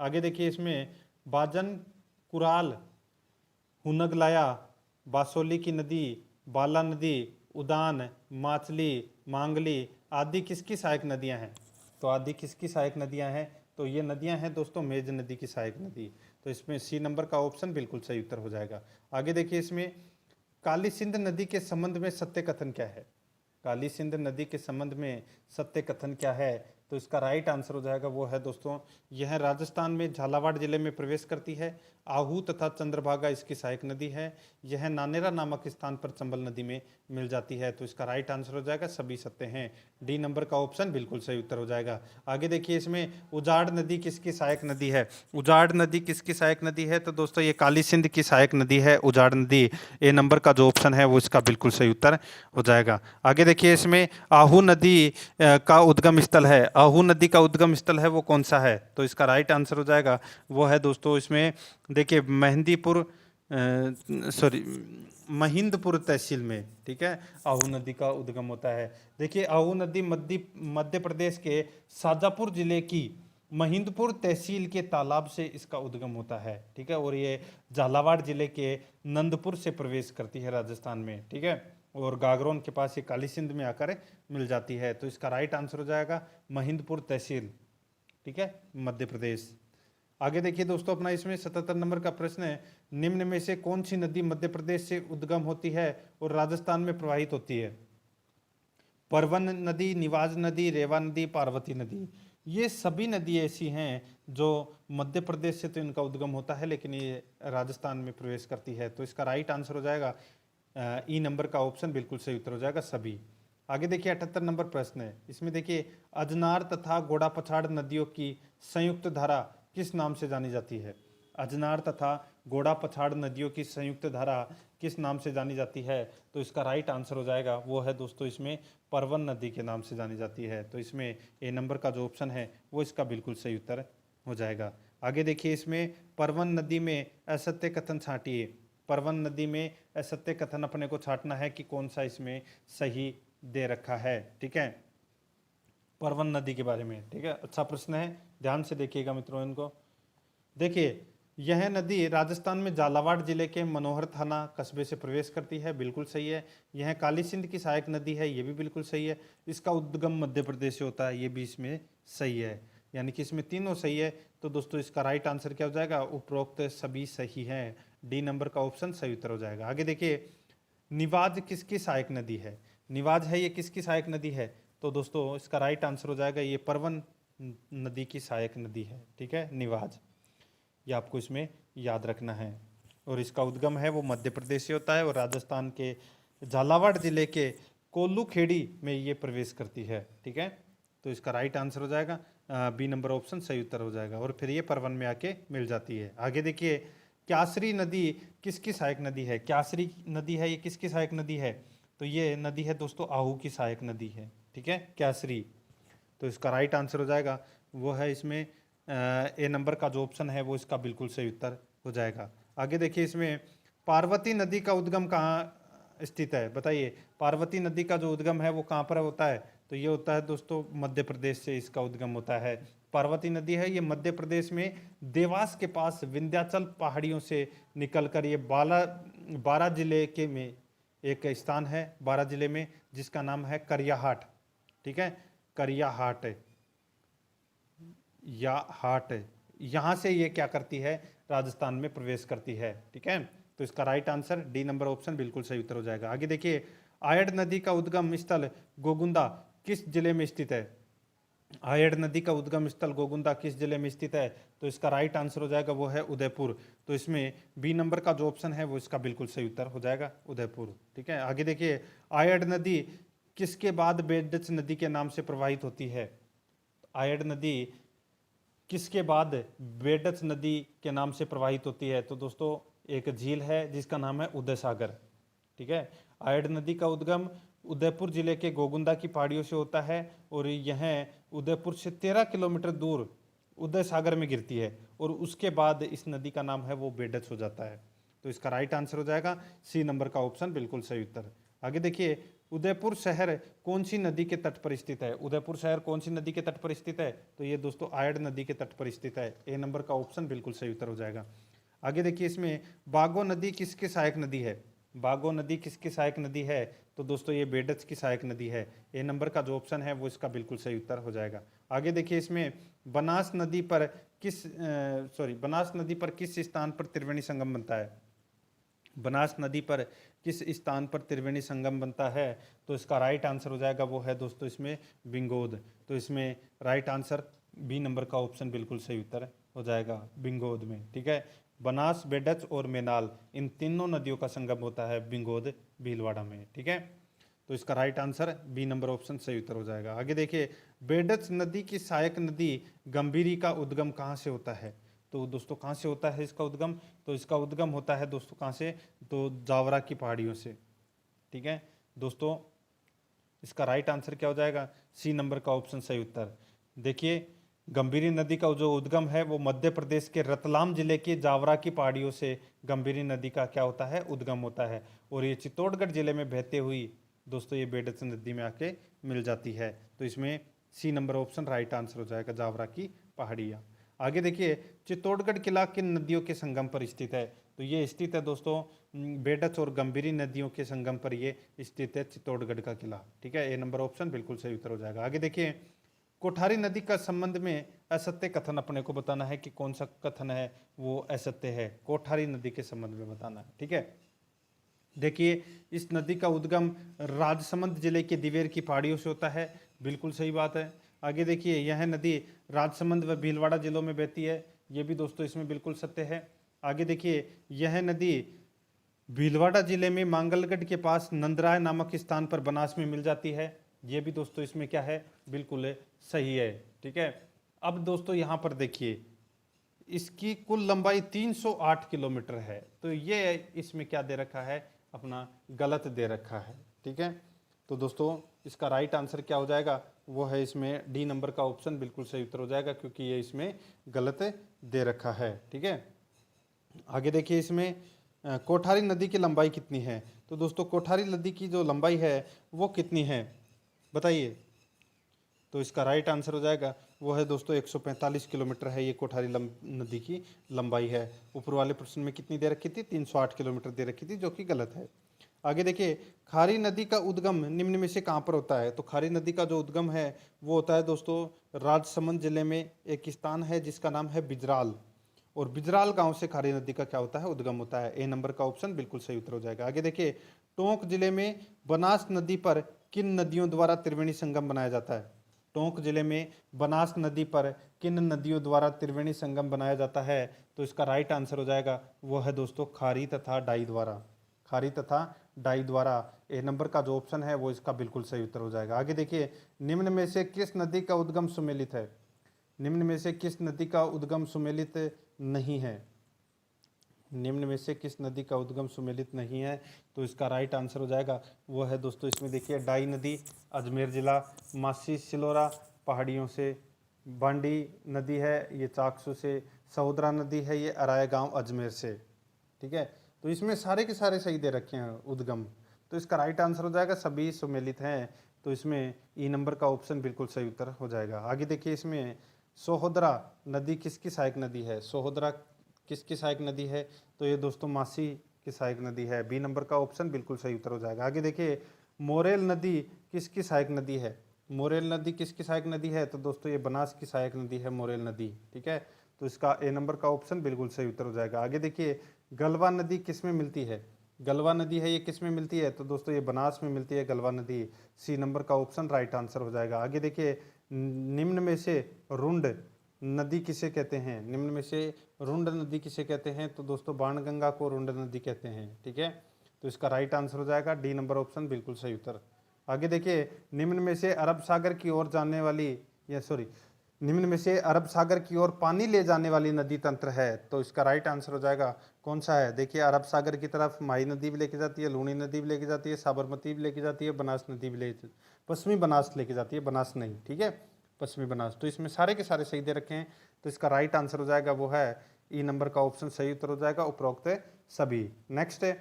आगे देखिए, इसमें बाजन, कुराल, हुनगलाया, बासोली की नदी, बाला नदी, उदान, माचली, मांगली आदि किसकी सहायक नदियां हैं? तो आदि किसकी सहायक नदियां हैं? तो ये नदियां हैं दोस्तों मेज नदी की सहायक नदी। तो इसमें सी नंबर का ऑप्शन बिल्कुल सही उत्तर हो जाएगा। आगे देखिए, इसमें काली सिंध नदी के संबंध में सत्य कथन क्या है? काली सिंध नदी के संबंध में सत्य कथन क्या है? तो इसका राइट आंसर हो जाएगा वो है दोस्तों, यह राजस्थान में झालावाड़ जिले में प्रवेश करती है। आहू तथा चंद्रभागा इसकी सहायक नदी है। यह नानेरा नामक स्थान पर चंबल नदी में मिल जाती है। तो इसका राइट आंसर हो जाएगा सभी सत्य हैं। डी नंबर का ऑप्शन बिल्कुल सही उत्तर हो जाएगा। आगे देखिए, इसमें उजाड़ नदी किसकी सहायक नदी है? उजाड़ नदी किसकी सहायक नदी है? तो दोस्तों ये काली सिंध की सहायक नदी है उजाड़ नदी। ए नंबर का जो ऑप्शन है वो इसका बिल्कुल सही उत्तर हो जाएगा। आगे देखिए, इसमें आहू नदी का उद्गम स्थल है। आहू नदी का उद्गम स्थल है वो कौन सा है? तो इसका राइट आंसर हो जाएगा वो है दोस्तों, इसमें देखिए महिंदपुर तहसील में, ठीक है, आहू नदी का उद्गम होता है। देखिए, आहू नदी मध्य प्रदेश के शाजापुर जिले की महिंदपुर तहसील के तालाब से इसका उद्गम होता है, ठीक है, और ये झालावाड़ जिले के नंदपुर से प्रवेश करती है राजस्थान में, ठीक है, और गागरोन के पास ये काली सिंध में आकर मिल जाती है। तो इसका राइट आंसर हो जाएगा महिंदपुर तहसील, ठीक है, मध्य प्रदेश। आगे देखिए दोस्तों, अपना इसमें 77 नंबर का प्रश्न है, निम्न में से कौन सी नदी मध्य प्रदेश से उद्गम होती है और राजस्थान में प्रवाहित होती है? परवन नदी, निवाज नदी, रेवा नदी, पार्वती नदी। ये सभी नदी ऐसी हैं जो मध्य प्रदेश से तो इनका उद्गम होता है लेकिन ये राजस्थान में प्रवेश करती है। तो इसका राइट आंसर हो जाएगा ई नंबर का ऑप्शन बिल्कुल सही उत्तर हो जाएगा सभी। आगे देखिए 78 नंबर प्रश्न है, इसमें देखिए अजनार तथा घोड़ापछाड़ नदियों की संयुक्त धारा किस नाम से जानी जाती है? अजनार तथा घोड़ापछाड़ नदियों की संयुक्त धारा किस नाम से जानी जाती है? तो इसका राइट आंसर हो जाएगा वो है दोस्तों इसमें परवन नदी के नाम से जानी जाती है। तो इसमें ए नंबर का जो ऑप्शन है वो इसका बिल्कुल सही उत्तर हो जाएगा। आगे देखिए इसमें परवन नदी में असत्य कथन छांटिए। परवन नदी में असत्य कथन अपने को छांटना है कि कौन सा इसमें सही दे रखा है। ठीक है, परवन नदी के बारे में। ठीक है, अच्छा प्रश्न है, ध्यान से देखिएगा मित्रों इनको। देखिए यह नदी राजस्थान में झालावाड़ जिले के मनोहर थाना कस्बे से प्रवेश करती है, बिल्कुल सही है। यह काली सिंध की सहायक नदी है, ये भी बिल्कुल सही है। इसका उद्गम मध्य प्रदेश से होता है, ये भी इसमें सही है। यानी कि इसमें तीनों सही है। तो दोस्तों इसका राइट आंसर क्या हो जाएगा? उपरोक्त सभी सही हैं, डी नंबर का ऑप्शन सही उत्तर हो जाएगा। आगे देखिए निवाज किसकी सहायक नदी है? निवाज है ये किसकी सहायक नदी है? तो दोस्तों इसका राइट आंसर हो जाएगा ये परवन नदी की सहायक नदी है। ठीक है, निवाज, ये आपको इसमें याद रखना है। और इसका उद्गम है वो मध्य प्रदेश से होता है और राजस्थान के झालावाड़ जिले के कोल्लू खेड़ी में ये प्रवेश करती है। ठीक है, तो इसका राइट आंसर हो जाएगा बी नंबर ऑप्शन सही उत्तर हो जाएगा। और फिर ये परवन में आके मिल जाती है। आगे देखिए क्यासरी नदी किसकी सहायक नदी है? क्यासरी नदी है ये किसकी सहायक नदी है? तो ये नदी है दोस्तों आहू की सहायक नदी है। ठीक है, क्यासरी। तो इसका राइट आंसर हो जाएगा वो है इसमें ए नंबर का जो ऑप्शन है वो इसका बिल्कुल सही उत्तर हो जाएगा। आगे देखिए इसमें पार्वती नदी का उद्गम कहाँ स्थित है? बताइए, पार्वती नदी का जो उद्गम है वो कहाँ पर होता है? तो ये होता है दोस्तों मध्य प्रदेश से इसका उद्गम होता है। पार्वती नदी है ये मध्य प्रदेश में देवास के पास विंध्याचल पहाड़ियों से निकलकर ये बारा जिले के में एक स्थान है, बारा जिले में, जिसका नाम है करियाहाट। ठीक है, करियाहाट या हाट, यहाँ से ये क्या करती है? राजस्थान में प्रवेश करती है। ठीक है, तो इसका right answer D number option बिल्कुल सही उत्तर हो जाएगा। आगे देखिए आयड़ नदी का उद्गम स्थल गोगुंदा किस जिले में स्थित है? आयड़ नदी का उद्गम स्थल गोगुंदा किस जिले में स्थित है? तो इसका राइट आंसर हो जाएगा वो है उदयपुर। तो इसमें बी नंबर का जो ऑप्शन है वो इसका बिल्कुल सही उत्तर हो जाएगा उदयपुर। ठीक है, आगे देखिए आयड़ नदी किसके बाद बेडच नदी के नाम से प्रवाहित होती है? आयड़ नदी किसके बाद बेडच नदी के नाम से प्रवाहित होती है? तो दोस्तों एक झील है जिसका नाम है उदय सागर। ठीक है, आयड़ नदी का उद्गम उदयपुर जिले के गोगुंदा की पहाड़ियों से होता है और यह उदयपुर से 13 किलोमीटर दूर उदय सागर में गिरती है और उसके बाद इस नदी का नाम है वो बेडच हो जाता है। तो इसका राइट आंसर हो जाएगा सी नंबर का ऑप्शन बिल्कुल सही उत्तर। आगे देखिए उदयपुर शहर कौन सी नदी के तट पर स्थित है? उदयपुर शहर कौन सी नदी के तट पर स्थित है? तो ये दोस्तों आयड़ नदी के तट पर स्थित है। ए नंबर का ऑप्शन बिल्कुल सही उत्तर हो जाएगा। आगे देखिए इसमें बागो नदी किसकी सहायक नदी है? बागो नदी किसकी सहायक नदी है? तो दोस्तों ये बेडच की सहायक नदी है। ए नंबर का जो ऑप्शन है वो इसका बिल्कुल सही उत्तर हो जाएगा। आगे देखिए इसमें बनास नदी पर किस स्थान पर त्रिवेणी संगम बनता है? बनास नदी पर किस स्थान पर त्रिवेणी संगम बनता है? तो इसका राइट आंसर हो जाएगा वो है दोस्तों इसमें बिंगोद। तो इसमें राइट आंसर बी नंबर का ऑप्शन बिल्कुल सही उत्तर हो जाएगा बिंगोद में। ठीक है, बनास, बेडच और मेनाल इन तीनों नदियों का संगम होता है बिंगोद भीलवाड़ा में। ठीक है, तो इसका right answer B number option सही उत्तर हो जाएगा। आगे देखिए बेडच नदी की सहायक नदी गंभीरी का उद्गम कहाँ से होता है? तो दोस्तों कहाँ से होता है इसका उद्गम? तो इसका उद्गम होता है दोस्तों कहाँ से? तो जावरा की पहाड़ियों से। ठीक है दोस्तों, इसका राइट आंसर क्या हो जाएगा? सी नंबर का ऑप्शन सही उत्तर। देखिए गंभीरी नदी का जो उद्गम है वो मध्य प्रदेश के रतलाम जिले के जावरा की पहाड़ियों से गंभीरी नदी का क्या होता है? उद्गम होता है और ये चित्तौड़गढ़ जिले में बहते हुई दोस्तों ये बेडच नदी में आके मिल जाती है। तो इसमें C number option right answer हो जाएगा, जावरा की पहाड़ियाँ। आगे देखिए चित्तौड़गढ़ किला किन नदियों के संगम पर स्थित है? तो ये स्थित है दोस्तों बेडच और गंभीरी नदियों के संगम पर ये स्थित है चित्तौड़गढ़ का किला। ठीक है, ए नंबर ऑप्शन बिल्कुल सही उत्तर हो जाएगा। आगे देखिए कोठारी नदी का संबंध में असत्य कथन अपने को बताना है कि कौन सा कथन है वो असत्य है, कोठारी नदी के संबंध में बताना है। ठीक है, देखिए इस नदी का उद्गम राजसमंद जिले के दिवेर की पहाड़ियों से होता है, बिल्कुल सही बात है। आगे देखिए यह नदी राजसमंद व भीलवाड़ा जिलों में बहती है, ये भी दोस्तों इसमें बिल्कुल सत्य है। आगे देखिए यह नदी भीलवाड़ा जिले में मांगलगढ़ के पास नंदराय नामक स्थान पर बनास में मिल जाती है। ये भी दोस्तों इसमें क्या है, बिल्कुल सही है। ठीक है, अब दोस्तों यहाँ पर देखिए इसकी कुल लंबाई 308 किलोमीटर है, तो ये इसमें क्या दे रखा है, अपना गलत दे रखा है। ठीक है, तो दोस्तों इसका राइट आंसर क्या हो जाएगा, वो है इसमें डी नंबर का ऑप्शन बिल्कुल सही उत्तर हो जाएगा, क्योंकि ये इसमें गलत दे रखा है। ठीक है, आगे देखिए इसमें कोठारी नदी की लंबाई कितनी है। तो दोस्तों कोठारी नदी की जो लंबाई है वो कितनी है बताइए। तो इसका राइट आंसर हो जाएगा वो है दोस्तों 145 किलोमीटर है, ये कोठारी नदी की लंबाई है। ऊपर वाले प्रश्न में कितनी दे रखी थी, 308 किलोमीटर दे रखी थी, जो कि गलत है। आगे देखिए खारी नदी का उद्गम निम्न में से कहाँ पर होता है। तो खारी नदी का जो उद्गम है वो होता है दोस्तों राजसमंद जिले में एक स्थान है जिसका नाम है बिजराल, और बिजराल गांव से खारी नदी का क्या होता है, उद्गम होता है। ए नंबर का ऑप्शन बिल्कुल सही उत्तर हो जाएगा। आगे देखिए टोंक जिले में बनास नदी पर किन नदियों द्वारा त्रिवेणी संगम बनाया जाता है। टोंक जिले में बनास नदी पर किन नदियों द्वारा त्रिवेणी संगम बनाया जाता है। तो इसका राइट आंसर हो जाएगा वो है दोस्तों खारी तथा डाई द्वारा, खारी तथा डाई द्वारा। ए नंबर का जो ऑप्शन है वो इसका बिल्कुल सही उत्तर हो जाएगा। आगे देखिए निम्न में से किस नदी का उद्गम सुमेलित है। निम्न में से किस नदी का उद्गम सुमेलित नहीं है। निम्न में से किस नदी का उद्गम सुमेलित नहीं है। तो इसका राइट आंसर हो जाएगा वो है दोस्तों इसमें देखिए डाई नदी अजमेर जिला, मासी सिलोरा पहाड़ियों से, बांडी नदी है ये चाकसू से, सहोदरा नदी है ये अराय गांव अजमेर से। ठीक है, तो इसमें सारे के सारे सही दे रखे हैं उद्गम, तो इसका राइट आंसर हो जाएगा सभी सुमेलित हैं। तो इसमें ई नंबर का ऑप्शन बिल्कुल सही उत्तर हो जाएगा। आगे देखिए इसमें सोहोदरा नदी किसकी सहायक नदी है। सोहोदरा किसकी सहायक नदी है। तो ये दोस्तों मासी की सहायक नदी है। बी नंबर का ऑप्शन बिल्कुल सही उत्तर हो जाएगा। आगे देखिए मोरेल नदी किसकी सहायक नदी है। मोरेल नदी किसकी सहायक नदी है। तो दोस्तों ये बनास की सहायक नदी है मोरेल नदी। ठीक है, तो इसका ए नंबर का ऑप्शन बिल्कुल सही उत्तर हो जाएगा। आगे देखिए गलवा नदी किस में मिलती है। गलवा नदी है ये किस में मिलती है। तो दोस्तों ये बनास में मिलती है गलवा नदी। सी नंबर का ऑप्शन राइट आंसर हो जाएगा। आगे देखिए निम्न में से रुंड नदी किसे कहते हैं। निम्न में से रुंड नदी किसे कहते हैं। तो दोस्तों बाणगंगा को रुंड नदी कहते हैं। ठीक है, तो इसका राइट आंसर हो जाएगा डी नंबर ऑप्शन बिल्कुल सही उत्तर। आगे देखिए निम्न में से अरब सागर की ओर जाने वाली निम्न में से अरब सागर की ओर पानी ले जाने वाली नदी तंत्र है। तो इसका राइट आंसर हो जाएगा कौन सा है। देखिए अरब सागर की तरफ माही नदी भी लेके जाती है, लूणी नदी भी लेके जाती है, साबरमती भी लेके जाती है, बनास नदी भी ले पश्चिमी बनास लेके जाती है, बनास नहीं। ठीक है, पश्चिमी बनास। तो इसमें सारे के सारे सही दे रखे हैं। तो इसका राइट आंसर हो जाएगा वो है ई नंबर का ऑप्शन सही उत्तर हो जाएगा, उपरोक्त सभी। नेक्स्ट है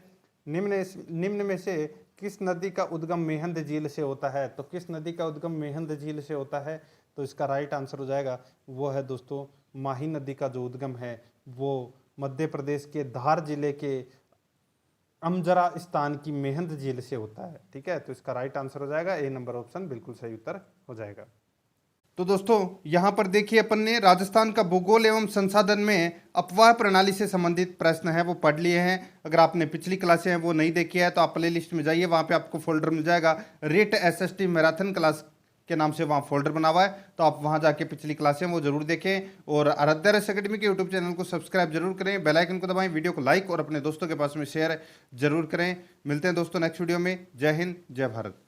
निम्न में से किस नदी का उद्गम मेहंद झील से होता है। तो किस नदी का उद्गम मेहंद झील से होता है। तो इसका राइट आंसर हो जाएगा वो है दोस्तों माही नदी का जो उद्गम है वो मध्य प्रदेश के धार जिले के अमजरा स्थान की मेहंद झील से होता है। ठीक है, तो इसका राइट आंसर हो जाएगा ए नंबर ऑप्शन बिल्कुल सही उत्तर हो जाएगा। तो दोस्तों यहाँ पर देखिए अपन ने राजस्थान का भूगोल एवं संसाधन में अपवाह प्रणाली से संबंधित प्रश्न है वो पढ़ लिए हैं। अगर आपने पिछली क्लासें हैं वो नहीं देखी है तो आप प्ले लिस्ट में जाइए, वहाँ पे आपको फोल्डर मिल जाएगा रेट एसएसटी मैराथन क्लास के नाम से, वहाँ फोल्डर बना हुआ है। तो आप वहाँ जाके पिछली क्लासें वो जरूर देखें, और आराध्या रेस अकेडमी के यूट्यूब चैनल को सब्सक्राइब जरूर करें, बेल आइकन को दबाएं, वीडियो को लाइक और अपने दोस्तों के पास में शेयर जरूर करें। मिलते हैं दोस्तों नेक्स्ट वीडियो में। जय हिंद, जय भारत।